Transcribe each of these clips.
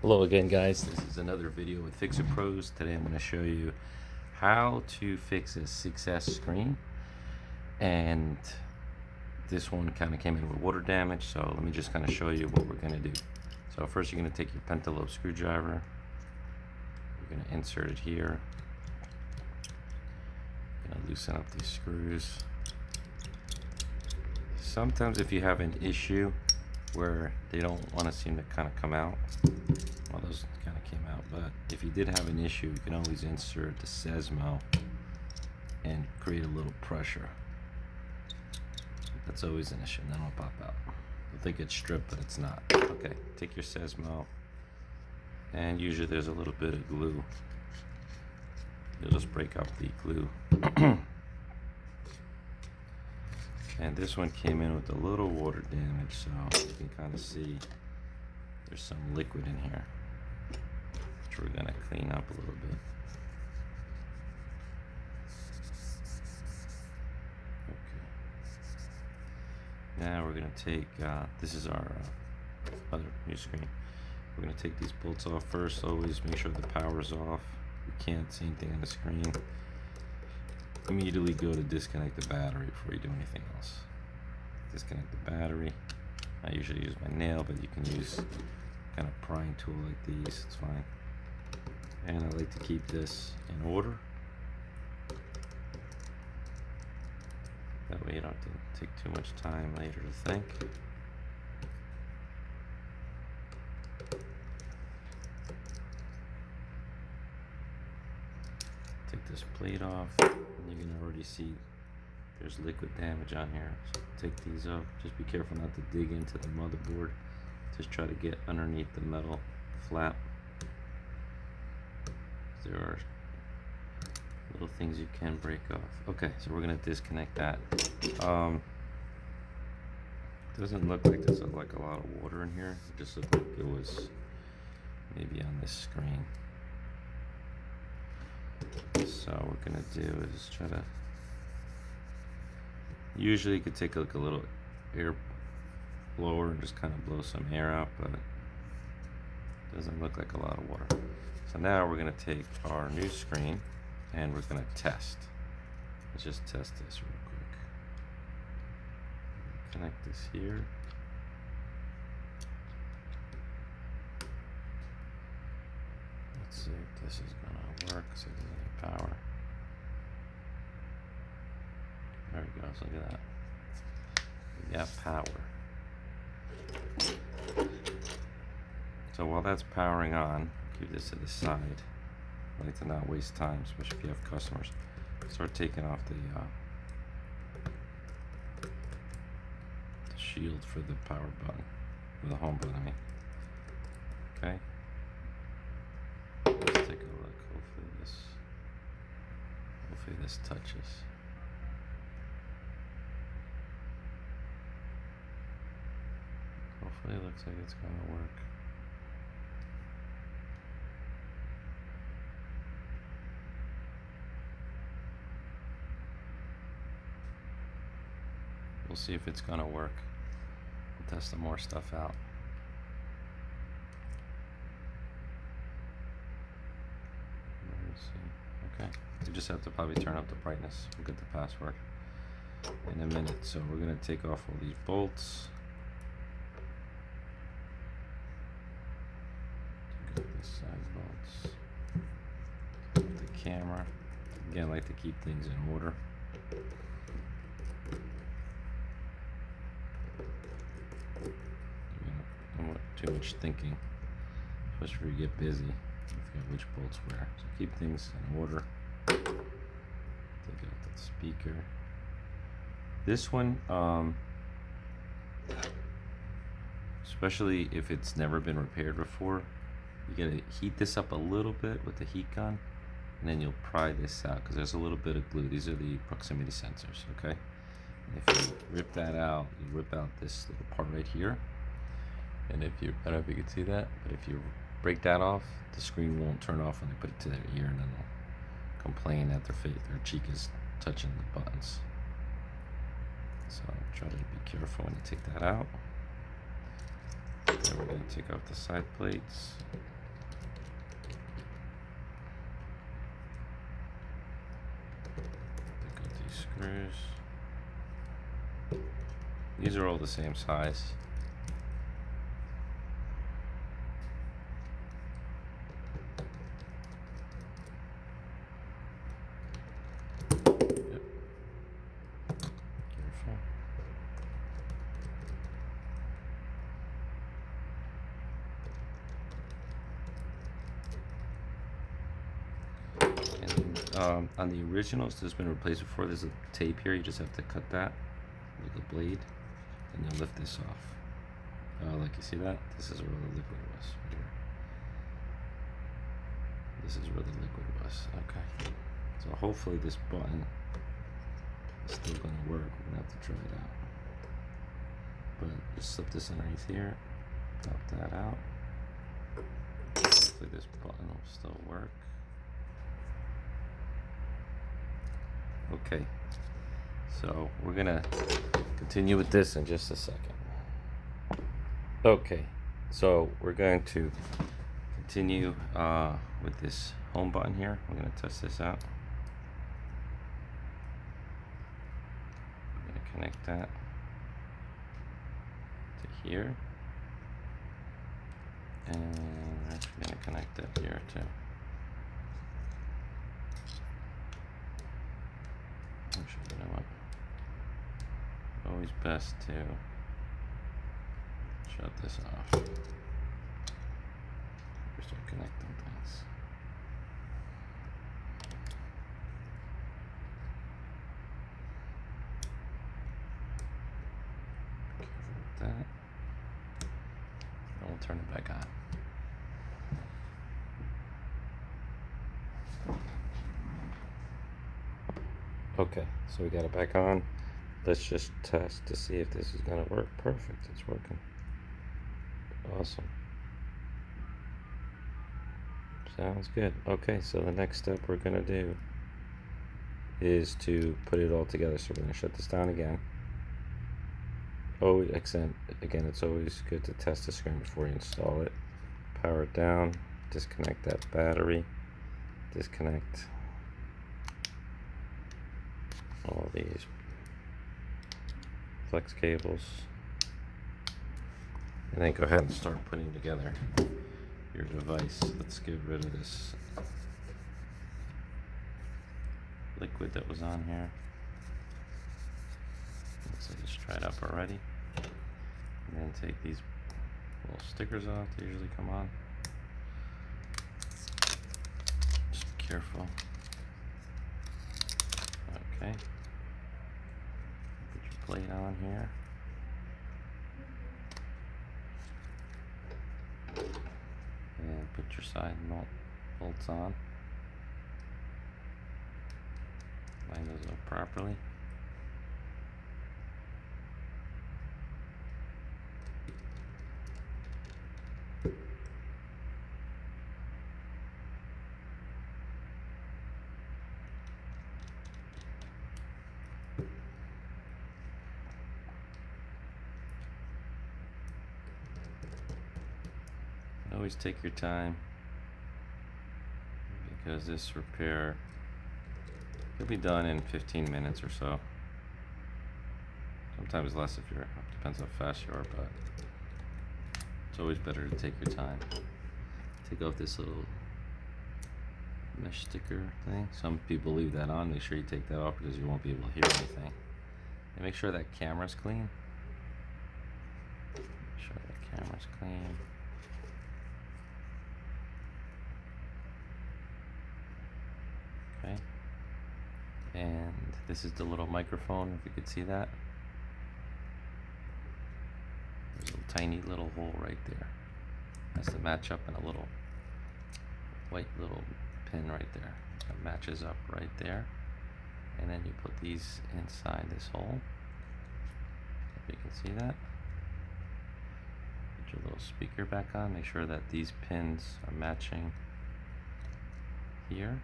Hello again, guys. This is another video with Fix It Pros. Today I'm going to show you how to fix a 6S screen, and this one kind of came in with water damage, so let me just kind of show you what we're going to do. So first you're going to take your pentalobe screwdriver, you're going to insert it here, you're going to loosen up these screws. Sometimes if you have an issue where they don't want to seem to kind of come out, well, those kind of came out, but if you did have an issue, you can always insert the Sesmo and create a little pressure. That's always an issue, and then it'll pop out. You'll think it's stripped, but it's not. Okay, take your Sesmo, and usually there's a little bit of glue. You'll just break up the glue. And this one came in with a little water damage, so you can kind of see there's some liquid in here, which we're going to clean up a little bit. Okay. Now we're going to take, this is our other new screen. We're going to take these bolts off first. Always make sure the power's off. You can't see anything on the screen. Immediately go to disconnect the battery before you do anything else. Disconnect the battery. I usually use my nail, but you can use kind of prying tool like these, it's fine. And I like to keep this in order. That way you don't have to take too much time later to think. Take this plate off, and you can already see there's liquid damage on here. So take these off. Just be careful not to dig into the motherboard. Just try to get underneath the metal flap. There are little things you can break off. Okay, so we're gonna disconnect that. Doesn't look like there's like a lot of water in here. It just looked like it was maybe on this screen. So what we're gonna do is try to. Usually you could take like a little air blower and just kind of blow some air out, but it doesn't look like a lot of water. So now we're gonna take our new screen and we're gonna test. Let's just test this real quick. Connect this here. Let's see if this is gonna work. See if there's any power. There it goes, look at that. We got power. So while that's powering on, keep this to the side. I like to not waste time, especially if you have customers. Start taking off the shield for the power button, or the home button, I mean. Okay. Let's take a look. Hopefully this touches. Hopefully it looks like it's gonna work. We'll see if it's gonna work. We'll test some more stuff out. Let's see. Okay, you just have to probably turn up the brightness. We'll get the password in a minute. So we're gonna take off all these bolts. Get the side bolts. The camera. Again, I like to keep things in order. Don't want too much thinking, especially if you get busy. You forget which bolts where. So keep things in order. Take out that speaker. This one, especially if it's never been repaired before, you gotta heat this up a little bit with the heat gun, and then you'll pry this out because there's a little bit of glue. These are the proximity sensors, okay? And if you rip that out, you rip out this little part right here. And if you, I don't know if you can see that, but if you break that off, the screen won't turn off when they put it to their ear, and then they'll complain that their cheek is touching the buttons. So try to be careful when you take that out. Then we're going to take off the side plates. screws. These are all the same size. Yep. Careful. And on the originals, there's been replaced before. There's a tape here. You just have to cut that with a blade, and you'll lift this off. Like you see that? This is where the liquid was. Right here. This is where the liquid was. Okay. So hopefully this button is still going to work. We're going to have to try it out. But just slip this underneath here. Pop that out. Hopefully this button will still work. Okay. So we're going to continue with this in just a second. Okay. So we're going to continue with this home button here. We're going to test this out. I'm going to connect that to here, and we're going to connect that here too. Actually, you know what? Always best to shut this off. We start connecting things. Careful with that. And we'll turn it back on. Okay, so we got it back on. Let's just test to see if this is gonna work. Perfect, it's working. Awesome. Sounds good. Okay, so the next step we're gonna do is to put it all together. So we're gonna shut this down again. Oh, again, it's always good to test the screen before you install it. Power it down, disconnect that battery, disconnect all these flex cables, and then go ahead and start putting together your device. Let's get rid of this liquid that was on here. Looks like it's dried up already. And then take these little stickers off. They usually come on. Just be careful. Okay. Put your plate on here. And put your side bolts on. Line those up properly. Always take your time, because this repair could be done in 15 minutes or so. Sometimes less if you're, depends how fast you are, but it's always better to take your time. Take off this little mesh sticker thing. Some people leave that on. Make sure you take that off because you won't be able to hear anything. And make sure that camera's clean. Make sure that camera's clean. Okay. And this is the little microphone, if you could see that. There's a tiny little hole right there. Has to match up in a little white little pin right there. That matches up right there. And then you put these inside this hole. If you can see that. Put your little speaker back on. Make sure that these pins are matching here.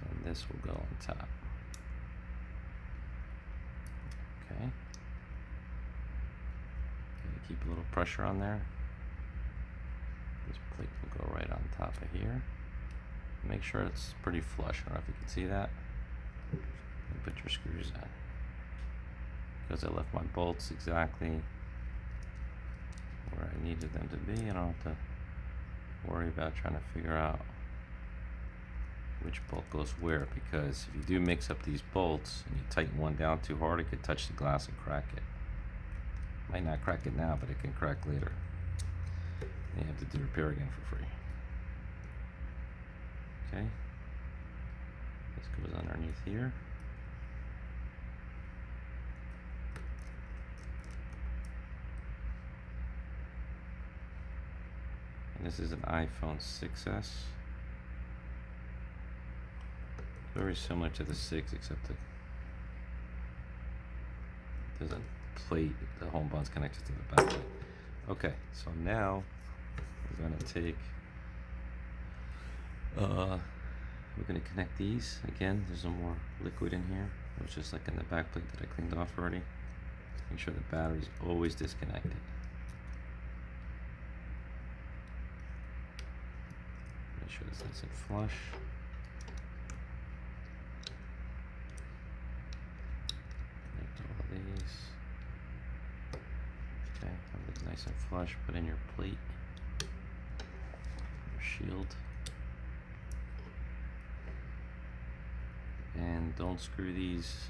And this will go on top. Okay. Keep a little pressure on there. This plate will go right on top of here. Make sure it's pretty flush. I don't know if you can see that. and put your screws in. Because I left my bolts exactly where I needed them to be, and I don't have to worry about trying to figure out which bolt goes where, because if you do mix up these bolts and you tighten one down too hard, it could touch the glass and crack it. Might not crack it now, but it can crack later. And you have to do repair again for free. Okay, this goes underneath here. And this is an iPhone 6s. Very similar to the 6, except that there's a plate, the home button's connected to the back plate. Okay, so now we're going to take, we're going to connect these. Again, there's no more liquid in here. It was just like in the back plate that I cleaned off already. Make sure the battery's always disconnected. Make sure it's nice and flush. These. Okay, have it nice and flush. Put in your plate, your shield, and don't screw these.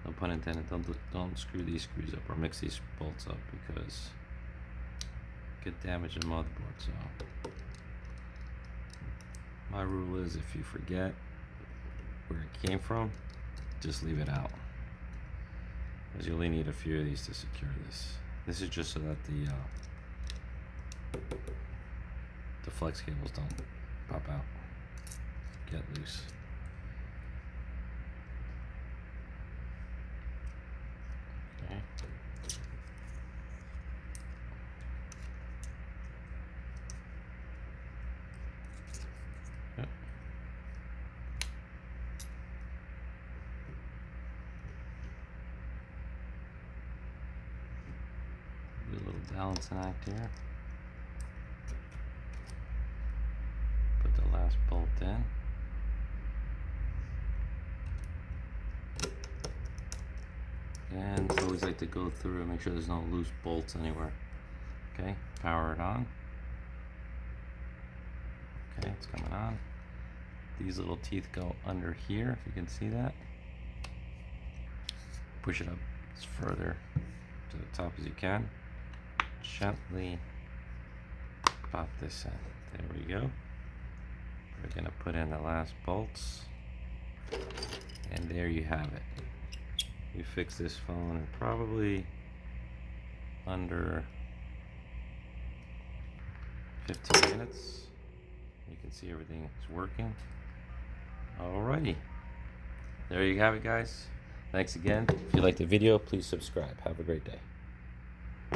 No pun intended. Don't screw these screws up or mix these bolts up, because it could damage the motherboard. So my rule is, if you forget where it came from, just leave it out. Because you only need a few of these to secure this. This is just so that the flex cables don't pop out, get loose. Okay. Yep. Do a little balancing act here. Put the last bolt in. And always like to go through and make sure there's no loose bolts anywhere. Okay, power it on. Okay, it's coming on. These little teeth go under here, if you can see that. Push it up as further to the top as you can. Gently pop this in. There we go. We're gonna put in the last bolts, and there you have it. You fix this phone in probably under 15 minutes. You can see everything is working. Alrighty, there you have it, guys. Thanks again. If you liked the video, please subscribe. Have a great day.